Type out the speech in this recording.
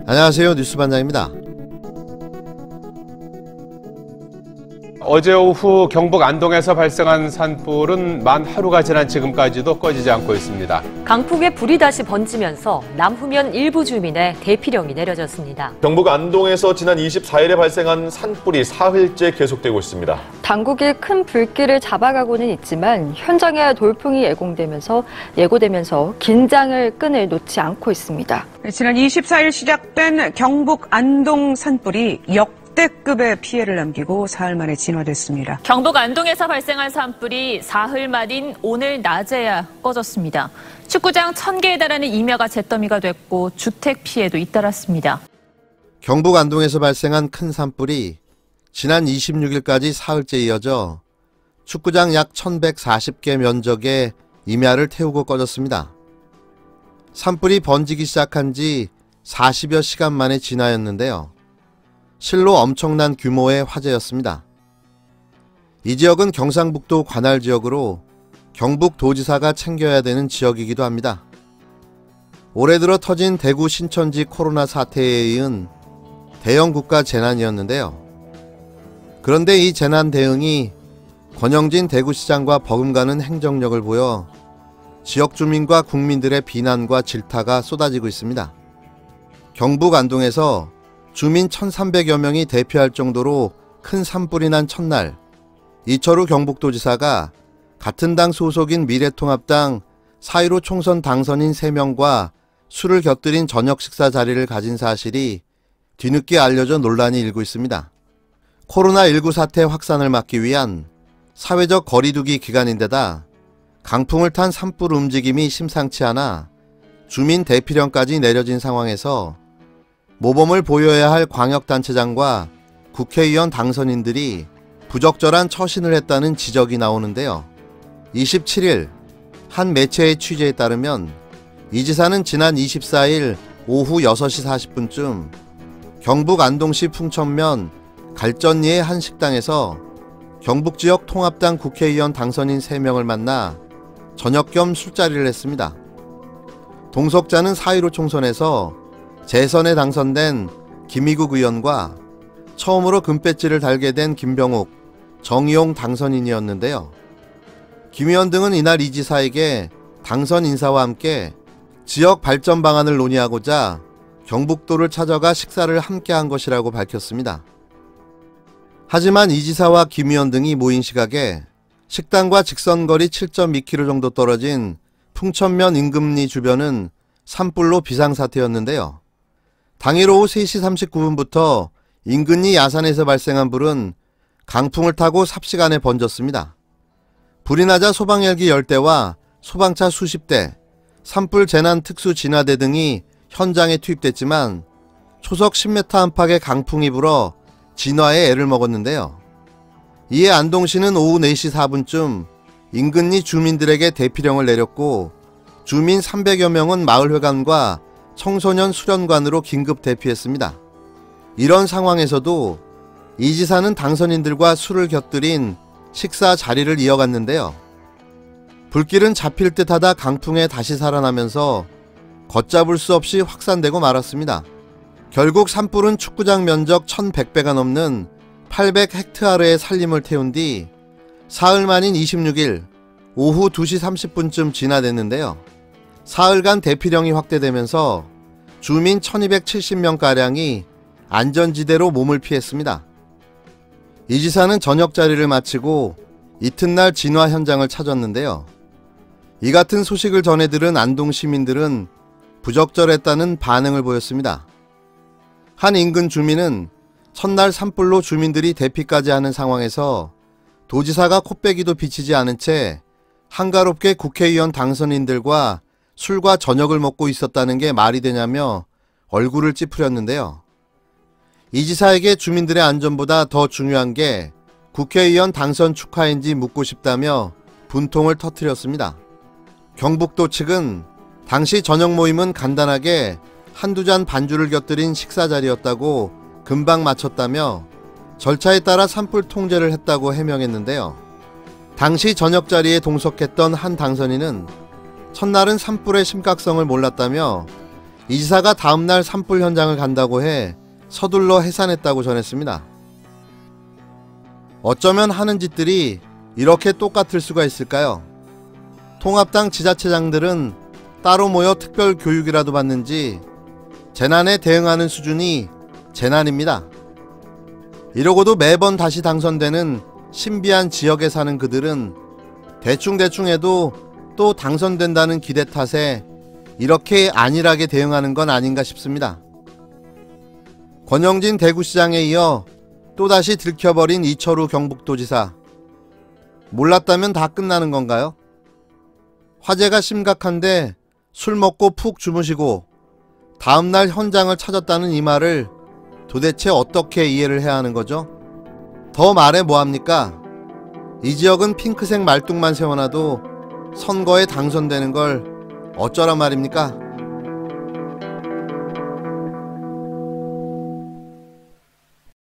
안녕하세요. 뉴스반장입니다. 어제 오후 경북 안동에서 발생한 산불은 만 하루가 지난 지금까지도 꺼지지 않고 있습니다. 강풍에 불이 다시 번지면서 남후면 일부 주민의 대피령이 내려졌습니다. 경북 안동에서 지난 24일에 발생한 산불이 사흘째 계속되고 있습니다. 당국이 큰 불길을 잡아가고는 있지만 현장에 돌풍이 예고되면서 긴장을 끈을 놓지 않고 있습니다. 지난 24일 시작된 경북 안동 산불이 역대급의 피해를 남기고 사흘 만에 진화됐습니다. 경북 안동에서 발생한 산불이 사흘 만인 오늘 낮에야 꺼졌습니다. 축구장 1000개에 달하는 임야가 잿더미가 됐고 주택 피해도 잇따랐습니다. 경북 안동에서 발생한 큰 산불이 지난 26일까지 사흘째 이어져 축구장 약 1140개 면적의 임야를 태우고 꺼졌습니다. 산불이 번지기 시작한 지 40여 시간 만에 진화였는데요. 실로 엄청난 규모의 화재였습니다. 이 지역은 경상북도 관할 지역으로 경북도지사가 챙겨야 되는 지역이기도 합니다. 올해 들어 터진 대구 신천지 코로나 사태에 이은 대형 국가 재난이었는데요. 그런데 이 재난 대응이 권영진 대구시장과 버금가는 행정력을 보여 지역 주민과 국민들의 비난과 질타가 쏟아지고 있습니다. 경북 안동에서 주민 1,300여 명이 대피할 정도로 큰 산불이 난 첫날, 이철우 경북도지사가 같은 당 소속인 미래통합당 4.15 총선 당선인 3명과 술을 곁들인 저녁 식사 자리를 가진 사실이 뒤늦게 알려져 논란이 일고 있습니다. 코로나19 사태 확산을 막기 위한 사회적 거리두기 기간인데다 강풍을 탄 산불 움직임이 심상치 않아 주민 대피령까지 내려진 상황에서 모범을 보여야 할 광역단체장과 국회의원 당선인들이 부적절한 처신을 했다는 지적이 나오는데요. 27일 한 매체의 취재에 따르면 이 지사는 지난 24일 오후 6시 40분쯤 경북 안동시 풍천면 갈전리의 한 식당에서 경북지역 통합당 국회의원 당선인 3명을 만나 저녁 겸 술자리를 했습니다. 동석자는 4.15 총선에서 재선에 당선된 김희국 의원과 처음으로 금배지를 달게 된 김병욱, 정의용 당선인이었는데요. 김 의원 등은 이날 이 지사에게 당선 인사와 함께 지역 발전 방안을 논의하고자 경북도를 찾아가 식사를 함께한 것이라고 밝혔습니다. 하지만 이 지사와 김 의원 등이 모인 시각에 식당과 직선거리 7.2km 정도 떨어진 풍천면 인근리 주변은 산불로 비상사태였는데요. 당일 오후 3시 39분부터 인근리 야산에서 발생한 불은 강풍을 타고 삽시간에 번졌습니다. 불이 나자 소방헬기 10대와 소방차 수십 대, 산불 재난 특수 진화대 등이 현장에 투입됐지만 초속 10m 안팎의 강풍이 불어 진화에 애를 먹었는데요. 이에 안동시는 오후 4시 4분쯤 인근리 주민들에게 대피령을 내렸고 주민 300여 명은 마을회관과 청소년 수련관으로 긴급 대피했습니다. 이런 상황에서도 이 지사는 당선인들과 술을 곁들인 식사 자리를 이어갔는데요. 불길은 잡힐 듯하다 강풍에 다시 살아나면서 걷잡을 수 없이 확산되고 말았습니다. 결국 산불은 축구장 면적 1,100배가 넘는 800헥타르의 산림을 태운 뒤 사흘 만인 26일 오후 2시 30분쯤 진화됐는데요. 사흘간 대피령이 확대되면서 주민 1270명가량이 안전지대로 몸을 피했습니다. 이 지사는 저녁 자리를 마치고 이튿날 진화 현장을 찾았는데요. 이 같은 소식을 전해 들은 안동 시민들은 부적절했다는 반응을 보였습니다. 한 인근 주민은 첫날 산불로 주민들이 대피까지 하는 상황에서 도지사가 코빼기도 비치지 않은 채 한가롭게 국회의원 당선인들과 술과 저녁을 먹고 있었다는 게 말이 되냐며 얼굴을 찌푸렸는데요. 이 지사에게 주민들의 안전보다 더 중요한 게 국회의원 당선 축하인지 묻고 싶다며 분통을 터뜨렸습니다. 경북도 측은 당시 저녁 모임은 간단하게 한두 잔 반주를 곁들인 식사 자리였다고 금방 마쳤다며 절차에 따라 산불 통제를 했다고 해명했는데요. 당시 저녁 자리에 동석했던 한 당선인은 첫날은 산불의 심각성을 몰랐다며 이 지사가 다음날 산불 현장을 간다고 해 서둘러 해산했다고 전했습니다. 어쩌면 하는 짓들이 이렇게 똑같을 수가 있을까요? 통합당 지자체장들은 따로 모여 특별 교육이라도 받는지 재난에 대응하는 수준이 재난입니다. 이러고도 매번 다시 당선되는 신비한 지역에 사는 그들은 대충 해도 또 당선된다는 기대 탓에 이렇게 안일하게 대응하는 건 아닌가 싶습니다. 권영진 대구시장에 이어 또다시 들켜버린 이철우 경북도지사. 몰랐다면 다 끝나는 건가요? 화재가 심각한데 술 먹고 푹 주무시고 다음날 현장을 찾았다는 이 말을 도대체 어떻게 이해를 해야 하는 거죠? 더 말해 뭐합니까? 이 지역은 핑크색 말뚝만 세워놔도 선거에 당선되는 걸 어쩌란 말입니까?